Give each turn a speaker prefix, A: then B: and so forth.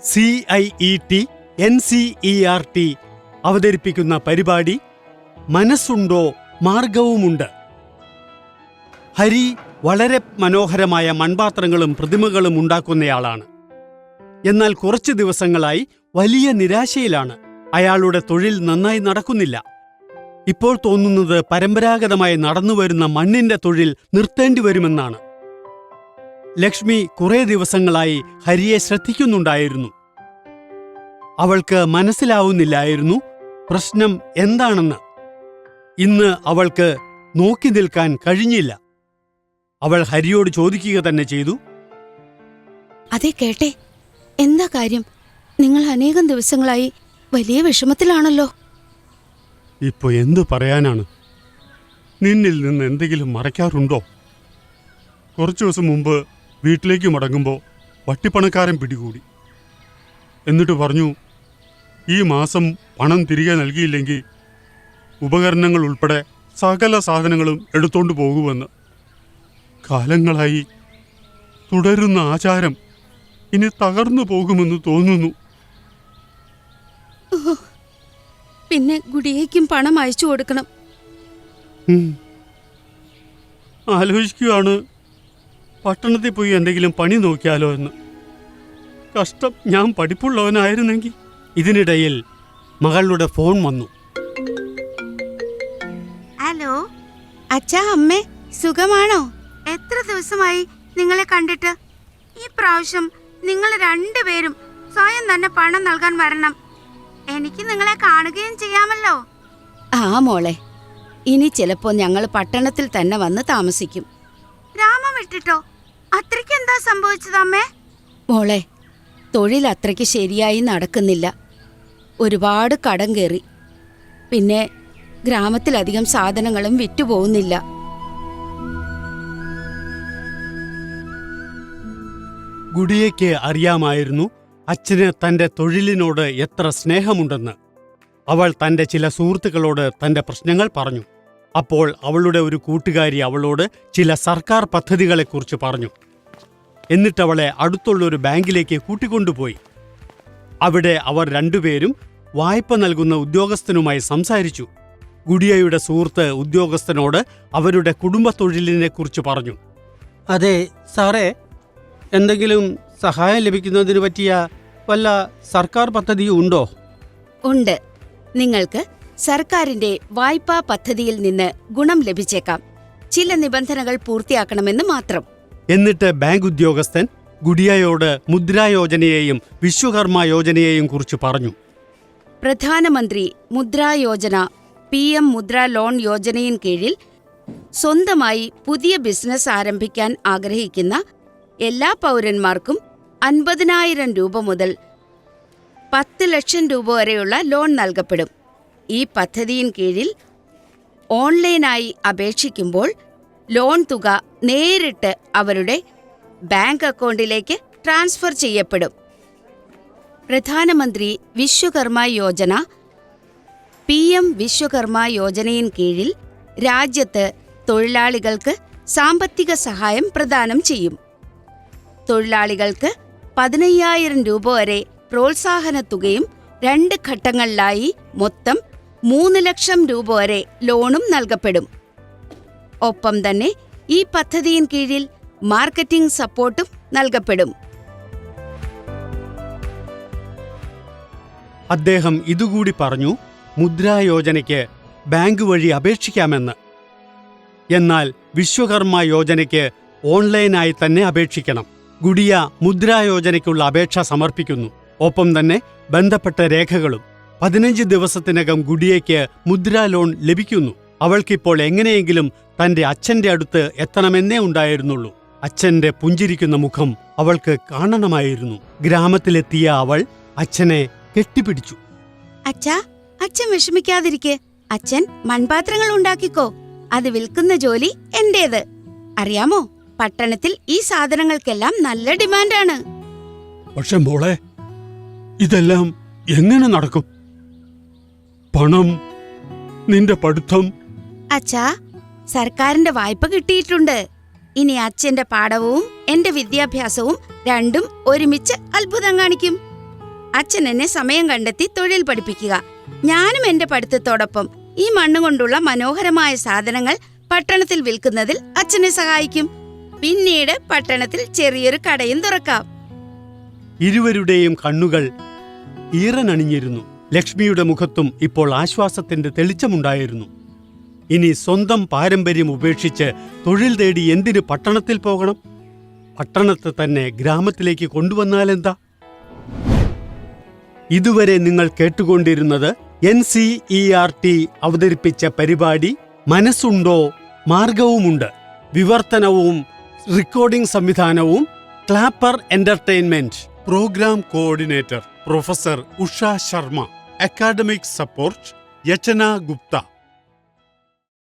A: CIET NCERT അവതരിപ്പിക്കുന്ന പരിപാടി മനസ്സുണ്ടോ മാർഗവുമുണ്ട്. ഹരി വളരെ മനോഹരമായ മൺപാത്രങ്ങളും പ്രതിമകളും ഉണ്ടാക്കുന്നയാളാണ്. എന്നാൽ കുറച്ചു ദിവസങ്ങളായി വലിയ നിരാശയിലാണ്. അയാളുടെ തൊഴിൽ നന്നായി നടക്കുന്നില്ല. ഇപ്പോൾ തോന്നുന്നത് പരമ്പരാഗതമായി നടന്നുവരുന്ന മണ്ണിന്റെ തൊഴിൽ നിർത്തേണ്ടി വരുമെന്നാണ്. ലക്ഷ്മി കുറേ ദിവസങ്ങളായി ഹരിയെ ശ്രദ്ധിക്കുന്നുണ്ടായിരുന്നു. അവൾക്ക് മനസ്സിലാവുന്നില്ലായിരുന്നു പ്രശ്നം എന്താണെന്ന്. ഇന്ന് അവൾക്ക് നോക്കി നിൽക്കാൻ കഴിഞ്ഞില്ല. അവൾ ഹരിയോട് ചോദിക്കുക തന്നെ ചെയ്തു.
B: അതെ, കേട്ടെ, എന്താ കാര്യം? നിങ്ങൾ അനേകം ദിവസങ്ങളായി വലിയ വിഷമത്തിലാണല്ലോ.
A: ഇപ്പൊ എന്തു പറയാനാണ്? നിന്നിൽ നിന്ന് എന്തെങ്കിലും മറയ്ക്കാറുണ്ടോ? കുറച്ചു ദിവസം മുമ്പ് വീട്ടിലേക്ക് മടങ്ങുമ്പോൾ വട്ടിപ്പണക്കാരൻ പിടികൂടി. എന്നിട്ട് പറഞ്ഞു, ഈ മാസം പണം തിരികെ നൽകിയില്ലെങ്കിൽ ഉപകരണങ്ങൾ ഉൾപ്പെടെ സകല സാധനങ്ങളും എടുത്തോണ്ട് പോകുമെന്ന്. കാലങ്ങളായി തുടരുന്ന ആചാരം ഇനി തകർന്നു പോകുമെന്ന് തോന്നുന്നു.
B: പിന്നെ ഗുഡിയയ്ക്കും പണം അയച്ചു കൊടുക്കണം.
A: ആലോചിക്കുകയാണ് പട്ടണത്തിൽ പോയി എന്തെങ്കിലും പണി നോക്കിയാലോ എന്ന്. കഷ്ടം, ഞാൻ പഠിപ്പുള്ളവനായിരുന്നെങ്കിൽ. ഇതിനിടയിൽ മകളുടെ ഫോൺ വന്നു.
B: ഹലോ അച്ഛാ, അമ്മേ, സുഖമാണോ? എത്ര ദിവസമായി നിങ്ങളെ കണ്ടിട്ട്. ഈ പ്രാവശ്യം നിങ്ങൾ രണ്ടുപേരും സ്വയം തന്നെ പണം നൽകാൻ വരണം. എനിക്ക് നിങ്ങളെ കാണുകയും ചെയ്യാമല്ലോ. ആ മോളെ, ഇനി ചിലപ്പോ ഞങ്ങൾ പട്ടണത്തിൽ തന്നെ വന്ന് താമസിക്കും. ഗ്രാമം വിട്ടിട്ടോ? അത്രയ്ക്ക് എന്താ സംഭവിച്ചത് അമ്മേ? മോളെ, തൊഴിൽ അത്രയ്ക്ക് ശരിയായി നടക്കുന്നില്ല. ഒരുപാട് കടം കയറി. പിന്നെ ഗ്രാമത്തിലധികം സാധനങ്ങളും വിറ്റുപോകുന്നില്ല.
A: ഗുഡിയയ്ക്ക് അറിയാമായിരുന്നു അച്ഛന് തന്റെ തൊഴിലിനോട് എത്ര സ്നേഹമുണ്ടെന്ന്. അവൾ തന്റെ ചില സുഹൃത്തുക്കളോട് തന്റെ പ്രശ്നങ്ങൾ പറഞ്ഞു. അപ്പോൾ അവളുടെ ഒരു കൂട്ടുകാരി അവളോട് ചില സർക്കാർ പദ്ധതികളെക്കുറിച്ച് പറഞ്ഞു. എന്നിട്ടവളെ അടുത്തുള്ളൊരു ബാങ്കിലേക്ക് കൂട്ടിക്കൊണ്ടുപോയി. അവിടെ അവർ രണ്ടുപേരും വായ്പ നൽകുന്ന ഉദ്യോഗസ്ഥനുമായി സംസാരിച്ചു. ഗുഡിയയുടെ സുഹൃത്ത് ഉദ്യോഗസ്ഥനോട് അവരുടെ കുടുംബ തൊഴിലിനെക്കുറിച്ച് പറഞ്ഞു. അതെ സാറേ, എന്തെങ്കിലും സഹായം ലഭിക്കുന്നതിന് പറ്റിയ വല്ല സർക്കാർ പദ്ധതിയും ഉണ്ടോ?
B: ഉണ്ട്. നിങ്ങൾക്ക് സർക്കാരിന്റെ വായ്പാ പദ്ധതിയിൽ നിന്ന് ഗുണം ലഭിച്ചേക്കാം. ചില നിബന്ധനകൾ പൂർത്തിയാക്കണമെന്ന് മാത്രം.
A: എന്നിട്ട് ബാങ്ക് ഉദ്യോഗസ്ഥൻ ഗുഡിയയോട് മുദ്രാ യോജനയെയും വിശ്വകർമ്മ യോജനയെയും കുറിച്ച് പറഞ്ഞു.
B: പ്രധാനമന്ത്രി മുദ്രാ യോജന PM മുദ്രാ ലോൺ യോജനയിൻ കീഴിൽ സ്വന്തമായി പുതിയ ബിസിനസ് ആരംഭിക്കാൻ ആഗ്രഹിക്കുന്ന എല്ലാ പൗരന്മാർക്കും 50,000 രൂപ മുതൽ 10 ലക്ഷം രൂപ വരെയുള്ള ലോൺ നൽകപ്പെടും. ഈ പദ്ധതിയിൻ കീഴിൽ ഓൺലൈനായി അപേക്ഷിക്കുമ്പോൾ ലോൺ തുക നേരിട്ട് അവരുടെ ബാങ്ക് അക്കൗണ്ടിലേക്ക് ട്രാൻസ്ഫർ ചെയ്യപ്പെടും. പ്രധാനമന്ത്രി വിശ്വകർമ്മ യോജന PM വിശ്വകർമ്മ യോജനയിൻ കീഴിൽ രാജ്യത്ത് തൊഴിലാളികൾക്ക് സാമ്പത്തിക സഹായം പ്രദാനം ചെയ്യും. തൊഴിലാളികൾക്ക് 15,000 രൂപ വരെ പ്രോത്സാഹന തുകയും 2 ഘട്ടങ്ങളിലായി മൊത്തം 3 ലക്ഷം രൂപ വരെ ലോണും നൽകപ്പെടും. ഒപ്പം തന്നെ ഈ പദ്ധതിയിൻ കീഴിൽ മാർക്കറ്റിംഗ് സപ്പോർട്ടും നൽകപ്പെടും.
A: അദ്ദേഹം ഇതുകൂടി പറഞ്ഞു, മുദ്രാ യോജനയ്ക്ക് ബാങ്ക് വഴി അപേക്ഷിക്കാമെന്ന്. എന്നാൽ വിശ്വകർമ്മ യോജനയ്ക്ക് ഓൺലൈനായി തന്നെ അപേക്ഷിക്കണം. ഗുഡിയ മുദ്രാ യോജനയ്ക്കുള്ള അപേക്ഷ സമർപ്പിക്കുന്നു. ഒപ്പം തന്നെ ബന്ധപ്പെട്ട രേഖകളും. 15 ദിവസത്തിനകം ഗുഡിയയ്ക്ക് മുദ്രാ ലോൺ ലഭിക്കുന്നു. അവൾക്കിപ്പോൾ എങ്ങനെയെങ്കിലും തന്റെ അച്ഛന്റെ അടുത്ത് എത്തണമെന്നേ ഉണ്ടായിരുന്നുള്ളൂ. അച്ഛന്റെ പുഞ്ചിരിക്കുന്ന മുഖം അവൾക്ക് കാണണമായിരുന്നു. ഗ്രാമത്തിലെത്തിയ അവൾ അച്ഛനെ കെട്ടിപ്പിടിച്ചു.
B: അച്ഛാ, അച്ഛൻ വിഷമിക്കാതിരിക്കെ. അച്ഛൻ മൺപാത്രങ്ങൾ ഉണ്ടാക്കിക്കോ. അത് വിൽക്കുന്ന ജോലി എന്റേത്. അറിയാമോ, പട്ടണത്തിൽ ഈ സാധനങ്ങൾക്കെല്ലാം നല്ല ഡിമാൻഡാണ്.
A: പക്ഷെ മോളെ, ഇതെല്ലാം എങ്ങനെ നടക്കും? പണം, നിന്റെ പഠിത്തം.
B: അച്ഛാ, സർക്കാരിന്റെ വായ്പ കിട്ടിയിട്ടുണ്ട്. ഇനി അച്ഛന്റെ പാഠവും എന്റെ വിദ്യാഭ്യാസവും രണ്ടും ഒരുമിച്ച് അത്ഭുതം കാണിക്കും. അച്ഛൻ എന്നെ സമയം കണ്ടെത്തി തൊഴിൽ പഠിപ്പിക്കുക. ഞാനും എന്റെ പഠിത്തത്തോടൊപ്പം ഈ മണ്ണുകൊണ്ടുള്ള മനോഹരമായ സാധനങ്ങൾ പട്ടണത്തിൽ വിൽക്കുന്നതിൽ അച്ഛനെ സഹായിക്കും. പിന്നീട് പട്ടണത്തിൽ ചെറിയൊരു കടയും തുറക്കാം.
A: ഇരുവരുടെയും കണ്ണുകൾ ഈറനണിഞ്ഞിരുന്നു. ലക്ഷ്മിയുടെ മുഖത്തും ഇപ്പോൾ ആശ്വാസത്തിന്റെ തെളിച്ചമുണ്ടായിരുന്നു. ഇനി സ്വന്തം പാരമ്പര്യം ഉപേക്ഷിച്ച് തൊഴിൽ തേടി എന്തിന് പട്ടണത്തിൽ പോകണം? പട്ടണത്തെ തന്നെ ഗ്രാമത്തിലേക്ക് കൊണ്ടുവന്നാലെന്താ? ഇതുവരെ നിങ്ങൾ കേട്ടുകൊണ്ടിരുന്നത് NCERT അവതരിപ്പിച്ച പരിപാടി മനസ്സുണ്ടോ മാർഗവുമുണ്ട്. വിവർത്തനവും റെക്കോർഡിംഗ് സംവിധാനവും clapper entertainment. Programme coordinator professor Usha Sharma. Academic support Yachana Gupta.